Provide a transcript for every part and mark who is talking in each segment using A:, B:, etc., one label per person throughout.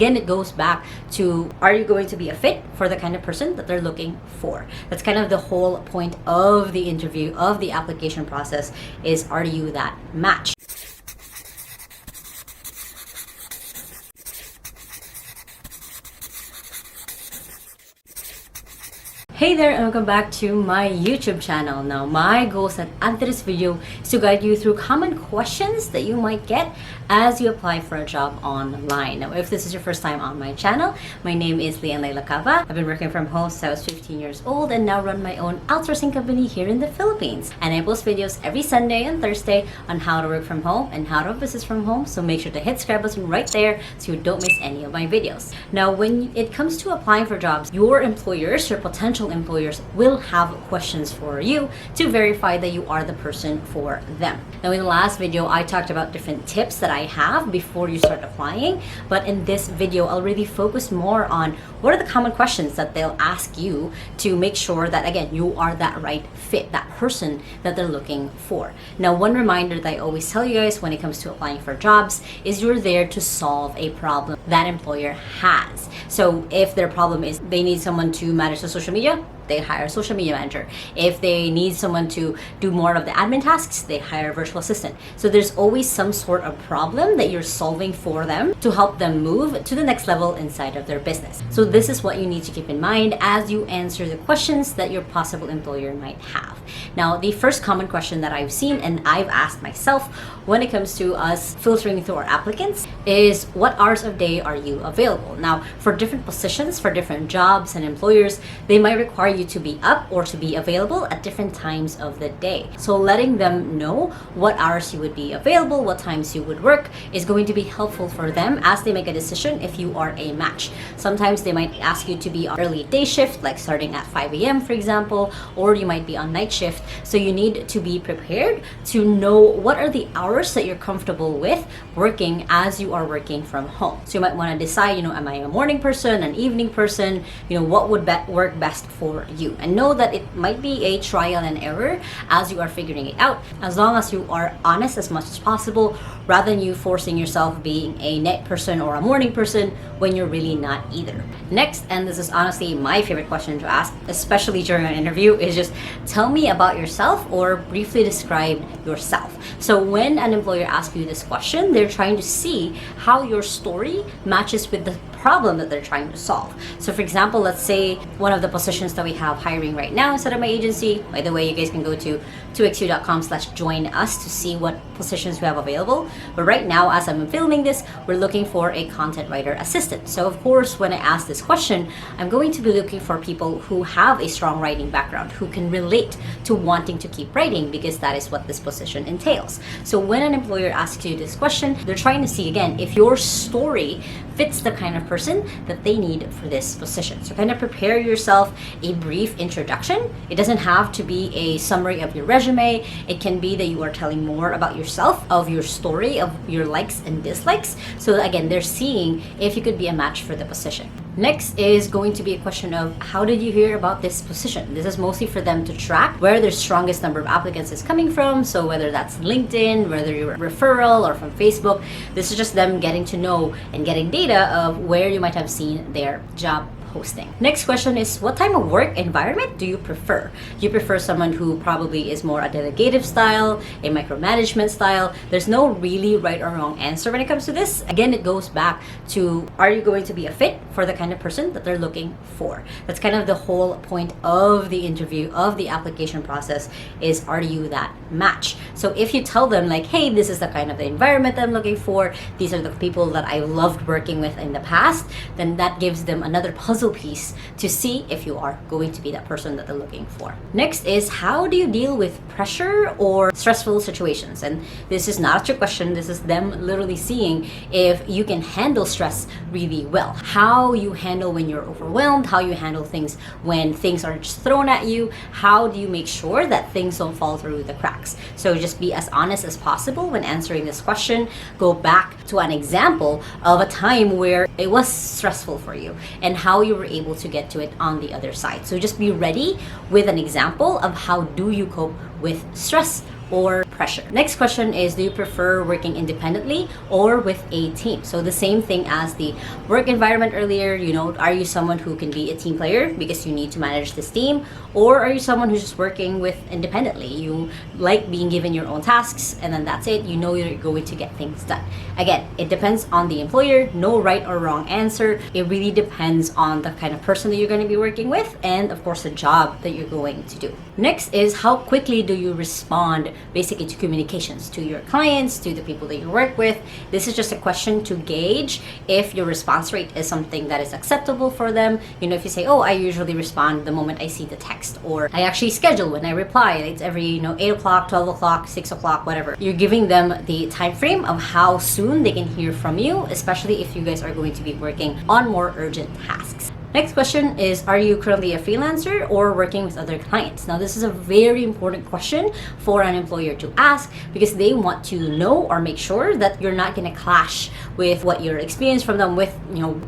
A: Again, it goes back to, are you going to be a fit for the kind of person that they're looking for? That's kind of the whole point of the interview, of the application process, is are you that match? Hey there, and welcome back to my YouTube channel. Now, my goal at end of this video is to guide you through common questions that you might get as you apply for a job online. Now, if this is your first time on my channel, my name is Lacaba. I've been working from home since I was 15 years old and now run my own outsourcing company here in the Philippines. And I post videos every Sunday and Thursday on how to work from home and how to business from home. So make sure to hit subscribe button right there so you don't miss any of my videos. Now, when it comes to applying for jobs, your employers, your potential employers will have questions for you to verify that you are the person for them. Now, in the last video, I talked about different tips that I have before you start applying, but in this video, I'll really focus more on what are the common questions that they'll ask you to make sure that, again, you are that right fit, that person that they're looking for. Now, one reminder that I always tell you guys when it comes to applying for jobs is you're there to solve a problem that employer has. So if their problem is they need someone to manage the social media, they hire a social media manager. If they need someone to do more of the admin tasks, they hire a virtual assistant. So there's always some sort of problem that you're solving for them to help them move to the next level inside of their business. So this is what you need to keep in mind as you answer the questions that your possible employer might have. Now, the first common question that I've seen and I've asked myself when it comes to us filtering through our applicants is, what hours of day are you available? Now, for different positions, for different jobs and employers, they might require you to be up or to be available at different times of the day. So letting them know what hours you would be available, what times you would work, is going to be helpful for them as they make a decision if you are a match. Sometimes they might ask you to be on early day shift, like starting at 5 a.m. for example, or you might be on night shift. So you need to be prepared to know what are the hours that you're comfortable with working as you are working from home. So you might want to decide, am I a morning person, an evening person, what would work best for you, and know that it might be a trial and error as you are figuring it out, as long as you are honest as much as possible, rather than you forcing yourself being a night person or a morning person when you're really not either. Next, and this is honestly my favorite question to ask, especially during an interview, is just tell me about yourself or briefly describe yourself. So when an employer asks you this question, they're trying to see how your story matches with the problem that they're trying to solve. So for example, let's say one of the positions that we have hiring right now inside of my agency, by the way, you guys can go to 2xu.com/join us to see what positions we have available. But right now, as I'm filming this, we're looking for a content writer assistant. So of course, when I ask this question, I'm going to be looking for people who have a strong writing background, who can relate to wanting to keep writing, because that is what this position entails. So when an employer asks you this question, they're trying to see, again, if your story fits the kind of person that they need for this position. So kind of prepare yourself a brief introduction. It doesn't have to be a summary of your resume. It can be that you are telling more about yourself, of your story, of your likes and dislikes. So again, they're seeing if you could be a match for the position. Next is going to be a question of, how did you hear about this position? This is mostly for them to track where their strongest number of applicants is coming from. So whether that's LinkedIn, whether you're a referral or from Facebook, this is just them getting to know and getting data of where you might have seen their job posting. Next question is, what type of work environment do you prefer? Do you prefer someone who probably is more a delegative style, a micromanagement style? There's no really right or wrong answer when it comes to this. Again, it goes back to, are you going to be a fit for the kind of person that they're looking for? That's kind of the whole point of the interview, of the application process, is are you that match? So if you tell them like, hey, this is the kind of the environment that I'm looking for, these are the people that I loved working with in the past, then that gives them another puzzle piece to see if you are going to be that person that they're looking for. Next is, how do you deal with pressure or stressful situations? And this is not a trick question. This is them literally seeing if you can handle stress really well. How you handle when you're overwhelmed, how you handle things when things are just thrown at you, how do you make sure that things don't fall through the cracks? So just be as honest as possible when answering this question. Go back to an example of a time where it was stressful for you and how you were able to get to it on the other side. So just be ready with an example of how do you cope with stress or pressure. Next question is, do you prefer working independently or with a team? So the same thing as the work environment earlier, are you someone who can be a team player because you need to manage this team, or are you someone who's just working with independently? You like being given your own tasks and then that's it. You're going to get things done. Again, it depends on the employer. No right or wrong answer. It really depends on the kind of person that you're going to be working with and of course the job that you're going to do. Next is, how quickly do you respond basically to communications, to your clients, to the people that you work with? This is just a question to gauge if your response rate is something that is acceptable for them. If you say, oh, I usually respond the moment I see the text, or I actually schedule when I reply. It's every 8 o'clock, 12 o'clock, 6 o'clock, whatever. You're giving them the time frame of how soon they can hear from you, especially if you guys are going to be working on more urgent tasks. Next question is, are you currently a freelancer or working with other clients? Now, this is a very important question for an employer to ask because they want to know or make sure that you're not going to clash with what you're experienced from them with,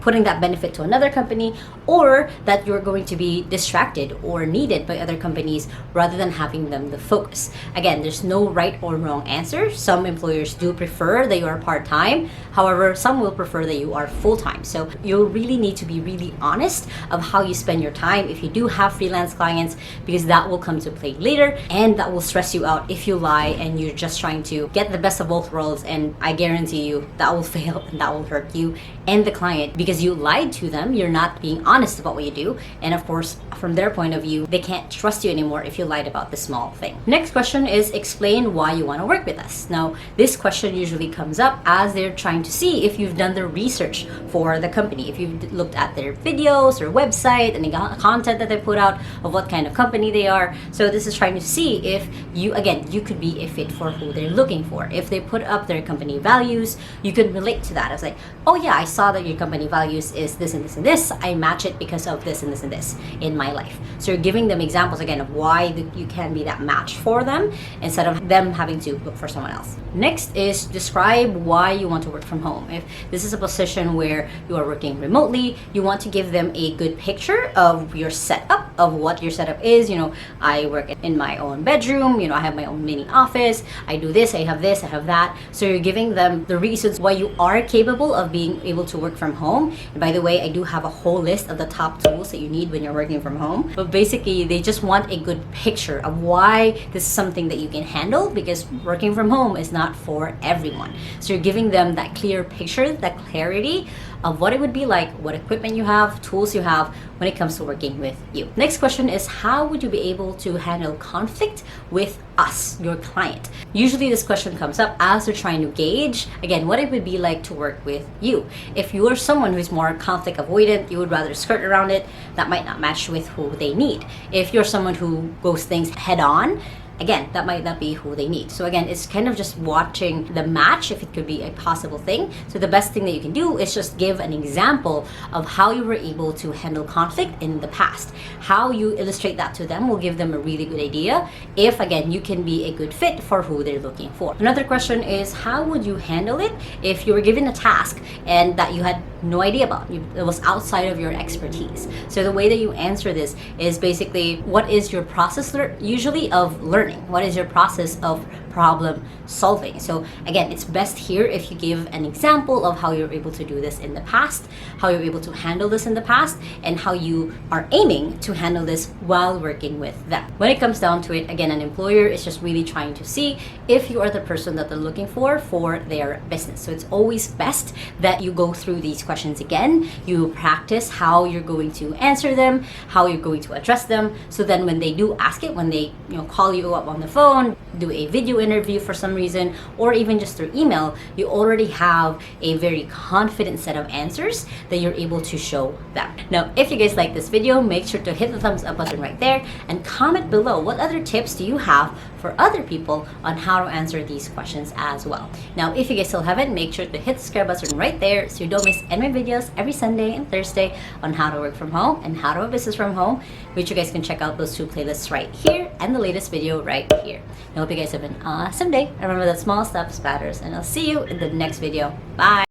A: putting that benefit to another company, or that you're going to be distracted or needed by other companies rather than having them the focus. Again, there's no right or wrong answer. Some employers do prefer that you are part-time. However, some will prefer that you are full-time. So you'll really need to be really honest of how you spend your time if you do have freelance clients, because that will come to play later and that will stress you out if you lie and you're just trying to get the best of both worlds, and I guarantee you that will fail and that will hurt you and the client because you lied to them. You're not being honest about what you do, and of course from their point of view they can't trust you anymore if you lied about the small thing. Next question is, explain why you want to work with us. Now, this question usually comes up as they're trying to see if you've done the research for the company, if you've looked at their videos or website and the content that they put out of what kind of company they are. So this is trying to see if you could be a fit for who they're looking for. If they put up their company values, you can relate to that. It's like, oh yeah, I saw that your company values is this and this and this. I match it because of this and this and this in my life. So you're giving them examples again of why you can be that match for them instead of them having to look for someone else. Next is, describe why you want to work from home. If this is a position where you are working remotely, you want to give them a good picture of your setup, of what your setup is. I work in my own bedroom, I have my own mini office, I do this, I have that. So you're giving them the reasons why you are capable of being able to work from home. And by the way, I do have a whole list of the top tools that you need when you're working from home. But basically, they just want a good picture of why this is something that you can handle, because working from home is not for everyone. So you're giving them that clear picture, that clarity of what it would be like, what equipment you have, tools you have when it comes to working with you. Next question is, how would you be able to handle conflict with us, your client? Usually this question comes up as they're trying to gauge, again, what it would be like to work with you. If you are someone who's more conflict avoidant, you would rather skirt around it, that might not match with who they need. If you're someone who goes things head on, again, that might not be who they need. So again, it's kind of just watching the match if it could be a possible thing. So the best thing that you can do is just give an example of how you were able to handle conflict in the past. How you illustrate that to them will give them a really good idea if, again, you can be a good fit for who they're looking for. Another question is, how would you handle it if you were given a task and that you had no idea about? It was outside of your expertise. So the way that you answer this is basically, what is your process usually of learning? What is your process of problem solving? So again, it's best here if you give an example of how you're able to do this in the past, how you're able to handle this in the past, and how you are aiming to handle this while working with them. When it comes down to it, again, an employer is just really trying to see if you are the person that they're looking for their business. So it's always best that you go through these questions again, you practice how you're going to answer them, how you're going to address them, so then when they do ask it, when they call you up on the phone, do a video interview for some reason, or even just through email, you already have a very confident set of answers that you're able to show them. Now, if you guys like this video, make sure to hit the thumbs up button right there and comment below what other tips do you have for other people on how to answer these questions as well. Now, if you guys still haven't, make sure to hit the subscribe button right there so you don't miss any of my videos every Sunday and Thursday on how to work from home and how to have a business from home, which you guys can check out those two playlists right here and the latest video right here. I hope you guys have an awesome day. Remember that small stuff matters, and I'll see you in the next video. Bye!